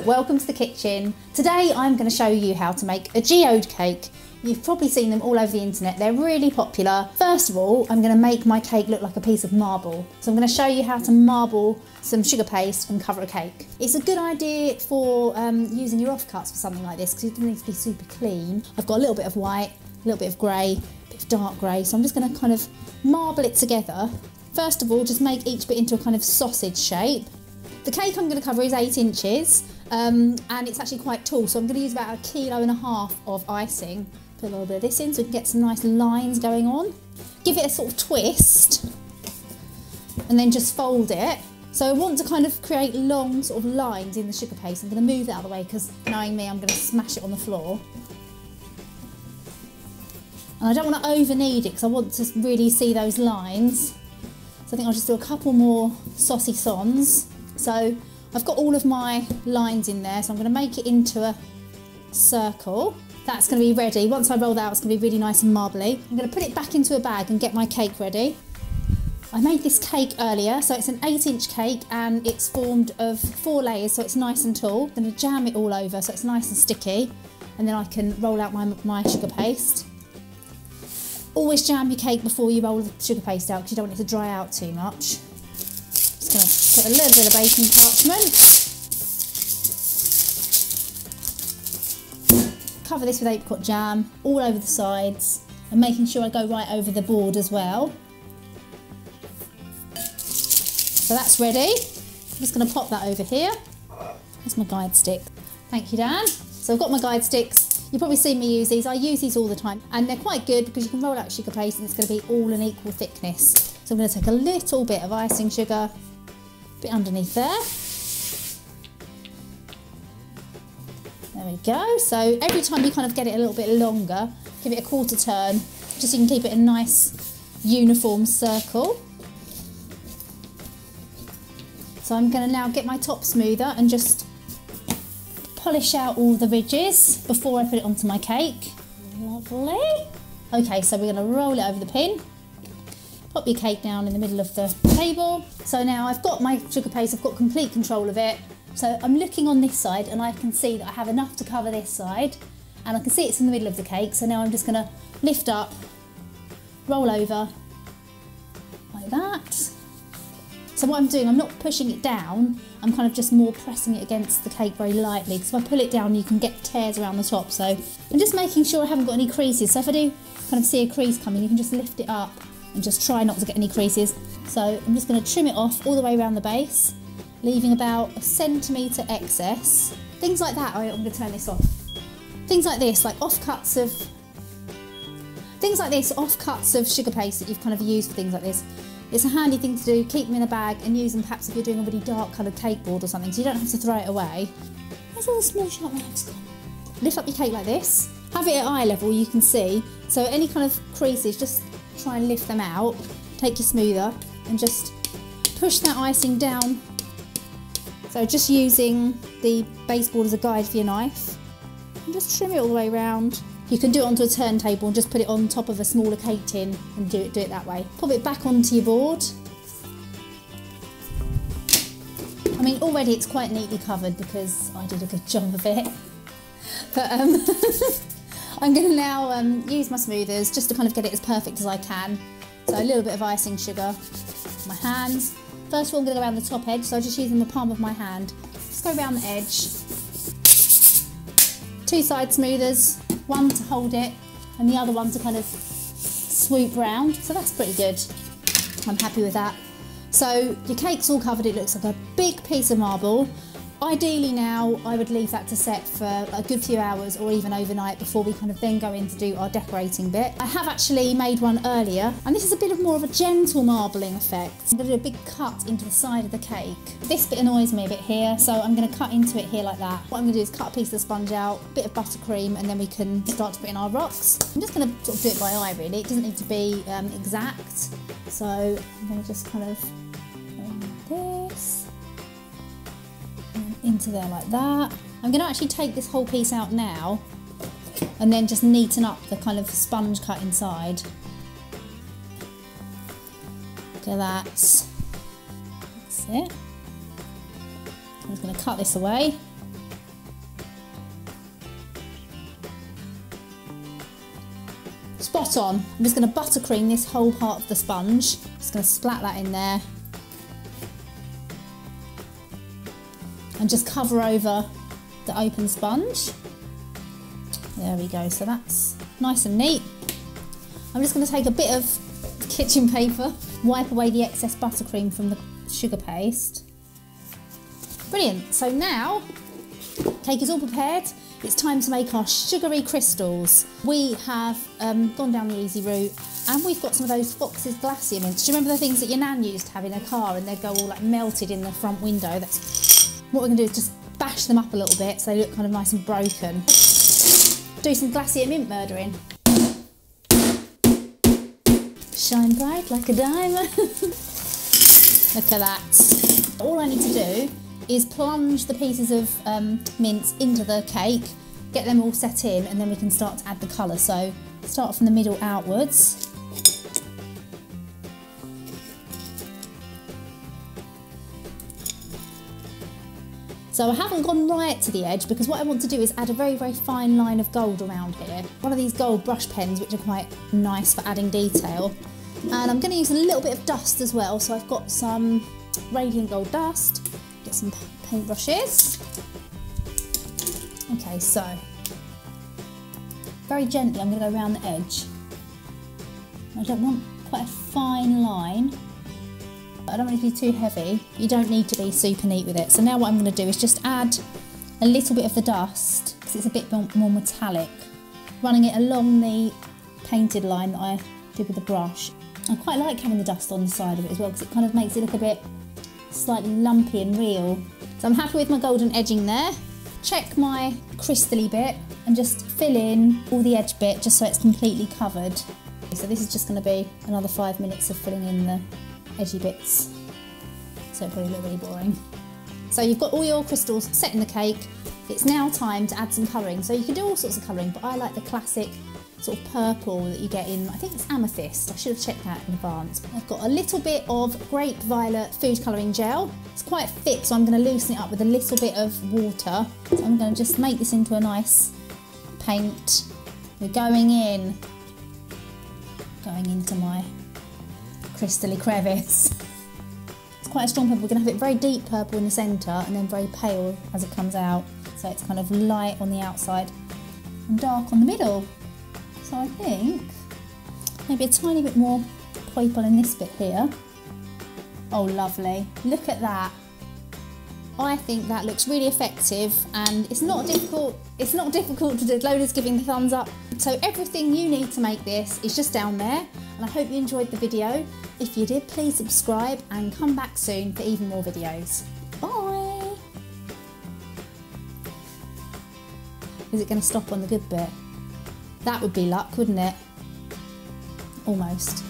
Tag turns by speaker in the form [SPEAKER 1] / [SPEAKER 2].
[SPEAKER 1] welcome to the kitchen. Today I'm going to show you how to make a geode cake. You've probably seen them all over the internet, they're really popular. First of all, I'm going to make my cake look like a piece of marble. So I'm going to show you how to marble some sugar paste and cover a cake. It's a good idea for using your offcuts for something like this because it doesn't need to be super clean. I've got a little bit of white, a little bit of grey, a bit of dark grey, so I'm just going to kind of marble it together. First of all, just make each bit into a kind of sausage shape. The cake I'm going to cover is 8 inches and it's actually quite tall, so I'm going to use about 1.5 kilos of icing. Put a little bit of this in so we can get some nice lines going on. Give it a sort of twist and then just fold it. So I want to kind of create long sort of lines in the sugar paste. I'm going to move that out of the way because knowing me I'm going to smash it on the floor. And I don't want to over knead it because I want to really see those lines. So I think I'll just do a couple more saucy sons. So I've got all of my lines in there, so I'm going to make it into a circle. That's going to be ready. Once I roll that out, it's going to be really nice and marbly. I'm going to put it back into a bag and get my cake ready. I made this cake earlier, so it's an 8-inch cake and it's formed of 4 layers, so it's nice and tall. I'm going to jam it all over so it's nice and sticky, and then I can roll out my sugar paste. Always jam your cake before you roll the sugar paste out because you don't want it to dry out too much. Just going to put a little bit of baking parchment. Cover this with apricot jam all over the sides and making sure I go right over the board as well. So that's ready. I'm just going to pop that over here. That's my guide stick. Thank you, Dan. So I've got my guide sticks. You've probably seen me use these. I use these all the time and they're quite good because you can roll out sugar paste and it's going to be all an equal thickness. So I'm going to take a little bit of icing sugar, a bit underneath there. There we go. So every time you kind of get it a little bit longer, give it a quarter turn, just so you can keep it a nice uniform circle. So I'm going to now get my top smoother and just polish out all the ridges before I put it onto my cake. Lovely. Okay, so we're going to roll it over the pin. Pop your cake down in the middle of the table. So now I've got my sugar paste, I've got complete control of it. So I'm looking on this side and I can see that I have enough to cover this side and I can see it's in the middle of the cake. So now I'm just going to lift up, roll over like that. So what I'm doing, I'm not pushing it down, I'm kind of just more pressing it against the cake very lightly because if I pull it down you can get tears around the top. So I'm just making sure I haven't got any creases. So if I do kind of see a crease coming, you can just lift it up and just try not to get any creases. So I'm just going to trim it off all the way around the base, leaving about 1 centimetre excess. Things like that, I'm going to turn this off. Things like this, like offcuts of sugar paste that you've kind of used for things like this. It's a handy thing to do, keep them in a bag and use them perhaps if you're doing a really dark coloured cake board or something, so you don't have to throw it away. Where's all the small sharp knives gone? Lift up your cake like this, have it at eye level, you can see, so any kind of creases, just try and lift them out, take your smoother and just push that icing down. So just using the baseboard as a guide for your knife and just trim it all the way around. You can do it onto a turntable and just put it on top of a smaller cake tin and do it that way. Pop it back onto your board. I mean, already it's quite neatly covered because I did a good job of it. But I'm going to now use my smoothers just to kind of get it as perfect as I can. So a little bit of icing sugar, my hands. First of all, I'm going to go around the top edge, so I'm just using the palm of my hand. Just go around the edge. 2 side smoothers. One to hold it and the other one to kind of swoop round. So that's pretty good. I'm happy with that. So your cake's all covered, it looks like a big piece of marble. Ideally now I would leave that to set for a good few hours or even overnight before we kind of then go in to do our decorating bit. I have actually made one earlier and this is a bit of more of a gentle marbling effect. I'm going to do a big cut into the side of the cake. This bit annoys me a bit here, so I'm going to cut into it here like that. What I'm going to do is cut a piece of the sponge out, a bit of buttercream, and then we can start to put in our rocks. I'm just going to sort of do it by eye really, it doesn't need to be exact. So I'm going to just kind of go like this. Into there like that. I'm going to actually take this whole piece out now and then just neaten up the kind of sponge cut inside. Look at that. That's it. I'm just going to cut this away. spot on. I'm just going to buttercream this whole part of the sponge. Just going to splat that in there. And just cover over the open sponge. There we go, so that's nice and neat. I'm just going to take a bit of kitchen paper, wipe away the excess buttercream from the sugar paste. Brilliant, so now cake is all prepared. It's time to make our sugary crystals. We have gone down the easy route, and we've got some of those Fox's glacier mints. Do you remember the things that your nan used to have in her car and they'd go all like melted in the front window? That's what we're going to do, is just bash them up a little bit so they look kind of nice and broken. Do some glacier mint murdering. Shine bright like a diamond. Look at that. All I need to do is plunge the pieces of mince into the cake, get them all set in, and then we can start to add the colour. So start from the middle outwards. So I haven't gone right to the edge because what I want to do is add a very, very fine line of gold around here. One of these gold brush pens, which are quite nice for adding detail. And I'm going to use a little bit of dust as well. So I've got some radiant gold dust. Get some paintbrushes. Okay, so very gently I'm going to go around the edge. I don't want quite a fine line. I don't want it to be too heavy. You don't need to be super neat with it. So now what I'm going to do is just add a little bit of the dust because it's a bit more metallic. Running it along the painted line that I did with the brush. I quite like having the dust on the side of it as well because it kind of makes it look a bit slightly lumpy and real. So I'm happy with my golden edging there. Check my crystally bit and just fill in all the edge bit just so it's completely covered. So this is just going to be another 5 minutes of filling in the edgy bits. So it'll probably look really boring. So you've got all your crystals set in the cake. It's now time to add some colouring. So you can do all sorts of colouring, but I like the classic sort of purple that you get in, I think it's amethyst. I should have checked that in advance. I've got a little bit of grape violet food colouring gel. It's quite thick, so I'm going to loosen it up with a little bit of water. So I'm going to just make this into a nice paint. We're going into my crystally crevice. It's quite a strong purple. We're going to have it very deep purple in the centre and then very pale as it comes out. So it's kind of light on the outside and dark on the middle. So I think maybe a tiny bit more purple in this bit here. Oh, lovely. Look at that. I think that looks really effective and it's not difficult to do. Lola's giving the thumbs up. So everything you need to make this is just down there, and I hope you enjoyed the video. If you did, please subscribe and come back soon for even more videos. Bye! Is it going to stop on the good bit? That would be luck, wouldn't it? Almost.